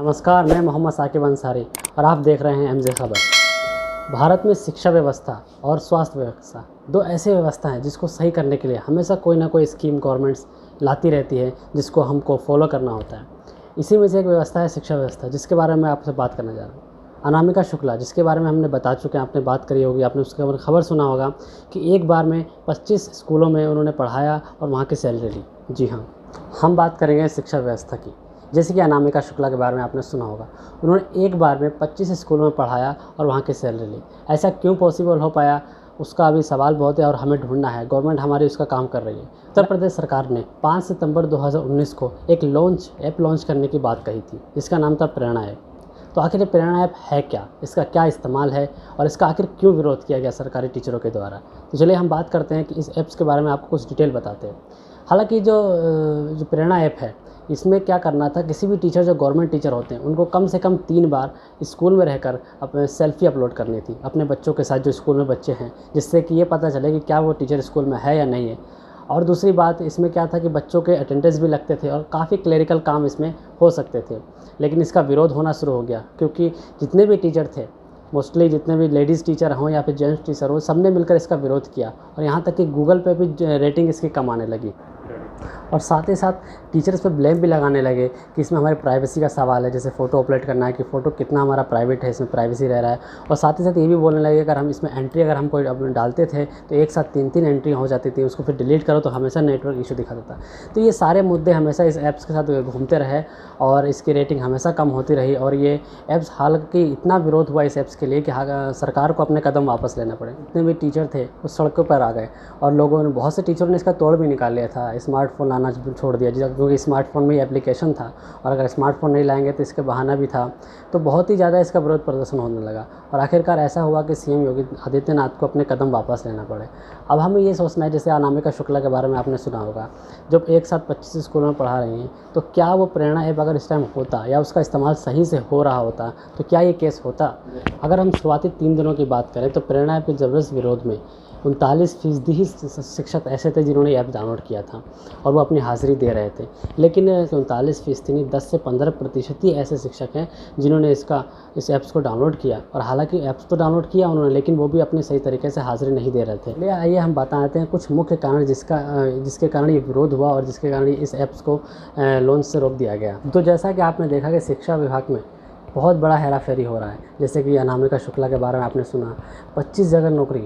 नमस्कार, मैं मोहम्मद साकिब अंसारी और आप देख रहे हैं एमजे खबर। भारत में शिक्षा व्यवस्था और स्वास्थ्य व्यवस्था दो ऐसी व्यवस्था हैं जिसको सही करने के लिए हमेशा कोई ना कोई स्कीम गवर्नमेंट्स लाती रहती है, जिसको हमको फॉलो करना होता है। इसी में से एक व्यवस्था है शिक्षा व्यवस्था, जिसके बारे में आपसे बात करने जा रहा हूँ। अनामिका शुक्ला, जिसके बारे में हमने बता चुके हैं, आपने बात करी होगी, आपने उसके बारे में खबर सुना होगा कि एक बार में 25 स्कूलों में उन्होंने पढ़ाया और वहाँ की सैलरी ली। जी हाँ, हम बात करेंगे शिक्षा व्यवस्था की। जैसे कि अनामिका शुक्ला के बारे में आपने सुना होगा, उन्होंने एक बार में 25 स्कूलों में पढ़ाया और वहाँ की सैलरी ली। ऐसा क्यों पॉसिबल हो पाया, उसका अभी सवाल बहुत है और हमें ढूंढना है। गवर्नमेंट हमारी उसका काम कर रही है। उत्तर प्रदेश सरकार ने 5 सितंबर 2019 को एक ऐप लॉन्च करने की बात कही थी, जिसका नाम था प्रेरणा ऐप। तो आखिर ये प्रेरणा ऐप है क्या, इसका क्या इस्तेमाल है और इसका आखिर क्यों विरोध किया गया सरकारी टीचरों के द्वारा। तो चलिए हम बात करते हैं कि इस ऐप्स के बारे में आपको कुछ डिटेल बताते हैं। हालांकि जो प्रेरणा ऐप है, इसमें क्या करना था, किसी भी टीचर जो गवर्नमेंट टीचर होते हैं उनको कम से कम 3 बार स्कूल में रहकर अपने सेल्फ़ी अपलोड करनी थी अपने बच्चों के साथ, जो स्कूल में बच्चे हैं, जिससे कि ये पता चले कि क्या वो टीचर स्कूल में है या नहीं है। और दूसरी बात इसमें क्या था कि बच्चों के अटेंडेंस भी लगते थे और काफ़ी क्लेरिकल काम इसमें हो सकते थे। लेकिन इसका विरोध होना शुरू हो गया, क्योंकि जितने भी टीचर थे, मोस्टली जितने भी लेडीज़ टीचर हों या फिर जेंट्स टीचर हो, सब ने मिलकर इसका विरोध किया और यहाँ तक कि गूगल पे भी रेटिंग इसकी कम आने लगी। और साथ ही साथ टीचर्स पे ब्लेम भी लगाने लगे कि इसमें हमारी प्राइवेसी का सवाल है, जैसे फ़ोटो अपलोड करना है कि फ़ोटो कितना हमारा प्राइवेट है, इसमें प्राइवेसी रह रहा है। और साथ ही साथ ये भी बोलने लगे अगर हम इसमें एंट्री अगर हम कोई डालते थे तो एक साथ 3-3 एंट्री हो जाती थी, उसको फिर डिलीट करो तो हमेशा नेटवर्क इशू दिखा देता। तो ये सारे मुद्दे हमेशा इस ऐप्स के साथ घूमते रहे और इसकी रेटिंग हमेशा कम होती रही। और ये ऐप्स, हालांकि इतना विरोध हुआ इस ऐप्स के लिए कि सरकार को अपने कदम वापस लेना पड़े। जितने भी टीचर थे वो सड़कों पर आ गए और लोगों ने, बहुत से टीचरों ने इसका तोड़ भी निकाल लिया था, स्मार्टफोन लाना छोड़ दिया, क्योंकि स्मार्टफोन में ही एप्लीकेशन था और अगर स्मार्टफोन नहीं लाएंगे तो इसके बहाना भी था। तो बहुत ही ज़्यादा इसका विरोध प्रदर्शन होने लगा और आखिरकार ऐसा हुआ कि सीएम योगी आदित्यनाथ को अपने कदम वापस लेना पड़े। अब हमें ये सोचना है, जैसे अनामिका शुक्ला के बारे में आपने सुना होगा, जब एक साथ 25 स्कूलों में पढ़ा रही हैं, तो क्या वो प्रेरणा ऐप अगर इस टाइम होता या उसका इस्तेमाल सही से हो रहा होता तो क्या ये केस होता। अगर हम शुरुआती 3 दिनों की बात करें तो प्रेरणा ऐप के ज़बरदस्त विरोध में 39% ही शिक्षक ऐसे थे जिन्होंने ऐप डाउनलोड किया था और वो अपनी हाज़िरी दे रहे थे। लेकिन 39% नहीं, 10 से 15% ही ऐसे शिक्षक हैं जिन्होंने इस ऐप्स को डाउनलोड किया। और हालांकि ऐप्स तो डाउनलोड किया उन्होंने, लेकिन वो भी अपने सही तरीके से हाज़िरी नहीं दे रहे थे। आइए हम बताते हैं कुछ मुख्य कारण जिसके कारण ये विरोध हुआ और जिसके कारण इस ऐप्स को लॉन्च से रोक दिया गया। तो जैसा कि आपने देखा कि शिक्षा विभाग में बहुत बड़ा हेराफेरी हो रहा है। जैसे कि अनामिका शुक्ला के बारे में आपने सुना, 25 जगह नौकरी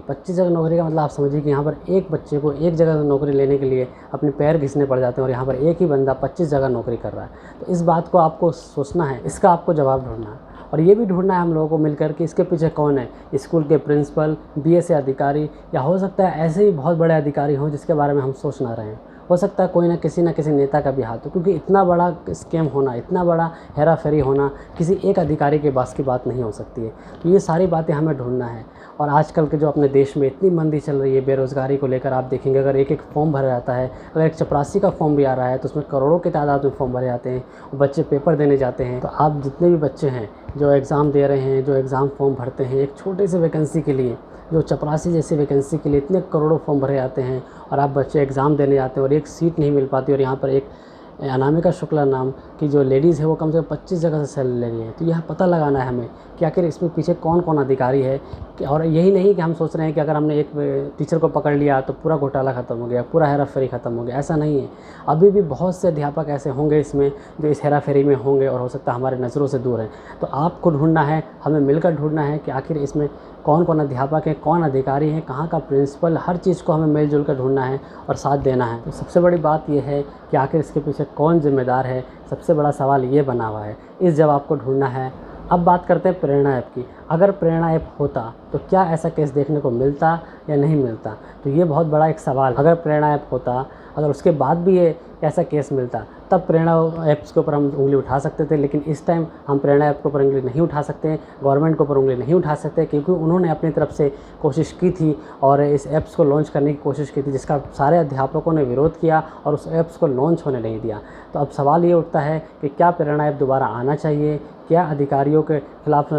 का मतलब आप समझिए कि यहाँ पर एक बच्चे को एक जगह नौकरी लेने के लिए अपने पैर घिसने पड़ जाते हैं और यहाँ पर एक ही बंदा 25 जगह नौकरी कर रहा है। तो इस बात को आपको सोचना है, इसका आपको जवाब ढूंढना है और ये भी ढूंढना है हम लोगों को मिलकर कि इसके पीछे कौन है। स्कूल के प्रिंसिपल, बीएसए अधिकारी, या हो सकता है ऐसे ही बहुत बड़े अधिकारी हों जिसके बारे में हम सोच ना रहे हैं। हो सकता है कोई ना किसी नेता का भी हाथ हो, क्योंकि इतना बड़ा स्कैम होना, इतना बड़ा हेरा फेरी होना किसी एक अधिकारी के बस की बात नहीं हो सकती है। तो ये सारी बातें हमें ढूंढना है। और आजकल के जो अपने देश में इतनी मंदी चल रही है बेरोज़गारी को लेकर, आप देखेंगे अगर एक फॉर्म भरा जाता है, अगर एक चपरासी का फॉर्म भी आ रहा है तो उसमें करोड़ों की तादाद में फॉर्म भरे जाते हैं और बच्चे पेपर देने जाते हैं। तो आप जितने भी बच्चे हैं जो एग्ज़ाम दे रहे हैं, जो एग्ज़ाम फॉर्म भरते हैं एक छोटे से वैकेंसी के लिए, जो चपरासी जैसी वैकेंसी के लिए इतने करोड़ों फॉर्म भरे जाते हैं और आप बच्चे एग्ज़ाम देने जाते हैं और एक सीट नहीं मिल पाती। और यहाँ पर एक अनामिका शुक्ला नाम की जो लेडीज़ है वो कम से कम 25 जगह से सैलरी ले रही है। तो यह पता लगाना है हमें कि आखिर इसमें पीछे कौन कौन अधिकारी है। और यही नहीं कि हम सोच रहे हैं कि अगर हमने एक टीचर को पकड़ लिया तो पूरा घोटाला ख़त्म हो गया, पूरा हेराफेरी ख़त्म हो गया, ऐसा नहीं है। अभी भी बहुत से अध्यापक ऐसे होंगे इसमें जो इस हेराफेरी में होंगे और हो सकता है हमारे नज़रों से दूर हैं। तो आपको ढूंढना है, हमें मिलकर ढूंढना है कि आखिर इसमें कौन कौन अध्यापक हैं, कौन अधिकारी हैं, कहाँ का प्रिंसिपल, हर चीज़ को हमें मिलजुल कर ढूंढना है और साथ देना है। तो सबसे बड़ी बात यह है कि आखिर इसके पीछे कौन जिम्मेदार है, सबसे बड़ा सवाल ये बना हुआ है। इस जवाब को ढूंढना है। अब बात करते हैं प्रेरणा ऐप की। अगर प्रेरणा ऐप होता तो क्या ऐसा केस देखने को मिलता या नहीं मिलता, तो ये बहुत बड़ा एक सवाल। अगर प्रेरणा ऐप होता, अगर उसके बाद भी ये ऐसा केस मिलता, तब प्रेरणा ऐप्स के ऊपर हम उंगली उठा सकते थे। लेकिन इस टाइम हम प्रेरणा ऐप के ऊपर उंगली नहीं उठा सकते, गवर्नमेंट के ऊपर उंगली नहीं उठा सकते, क्योंकि उन्होंने अपनी तरफ से कोशिश की थी और इस ऐप्स को लॉन्च करने की कोशिश की थी, जिसका सारे अध्यापकों ने विरोध किया और उस ऐप्स को लॉन्च होने नहीं दिया। तो अब सवाल ये उठता है कि क्या प्रेरणा ऐप दोबारा आना चाहिए, क्या अधिकारियों के खिलाफ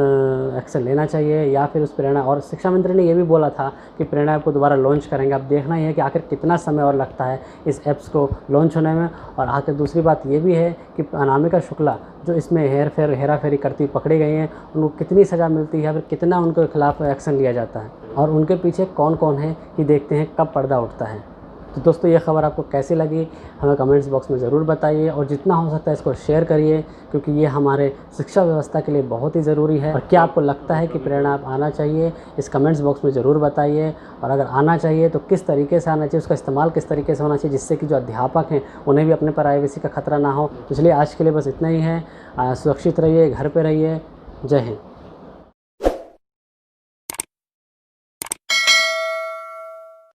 एक्शन एक्शन लेना चाहिए या फिर उस प्रेरणा, और शिक्षा मंत्री ने ये भी बोला था कि प्रेरणा ऐप को दोबारा लॉन्च करेंगे। अब देखना ही है कि आखिर कितना समय और लगता है इस ऐप्स को लॉन्च होने में। और आखिर दूसरी बात ये भी है कि अनामिका शुक्ला जो इसमें हेरा फेरी करती पकड़ी गई हैं, उनको कितनी सज़ा मिलती है, फिर कितना उनके खिलाफ एक्शन लिया जाता है, और उनके पीछे कौन कौन है कि देखते हैं कब पर्दा उठता है। तो दोस्तों ये खबर आपको कैसी लगी हमें कमेंट्स बॉक्स में ज़रूर बताइए, और जितना हो सकता है इसको शेयर करिए, क्योंकि ये हमारे शिक्षा व्यवस्था के लिए बहुत ही ज़रूरी है। और क्या आपको लगता है कि प्रेरणा ऐप आना चाहिए, इस कमेंट्स बॉक्स में ज़रूर बताइए। और अगर आना चाहिए तो किस तरीके से आना चाहिए, उसका इस्तेमाल किस तरीके से होना चाहिए, जिससे कि जो अध्यापक हैं उन्हें भी अपने प्राइवेसी का खतरा ना हो। तो चलिए आज के लिए बस इतना ही है। सुरक्षित रहिए, घर पर रहिए। जय हिंद।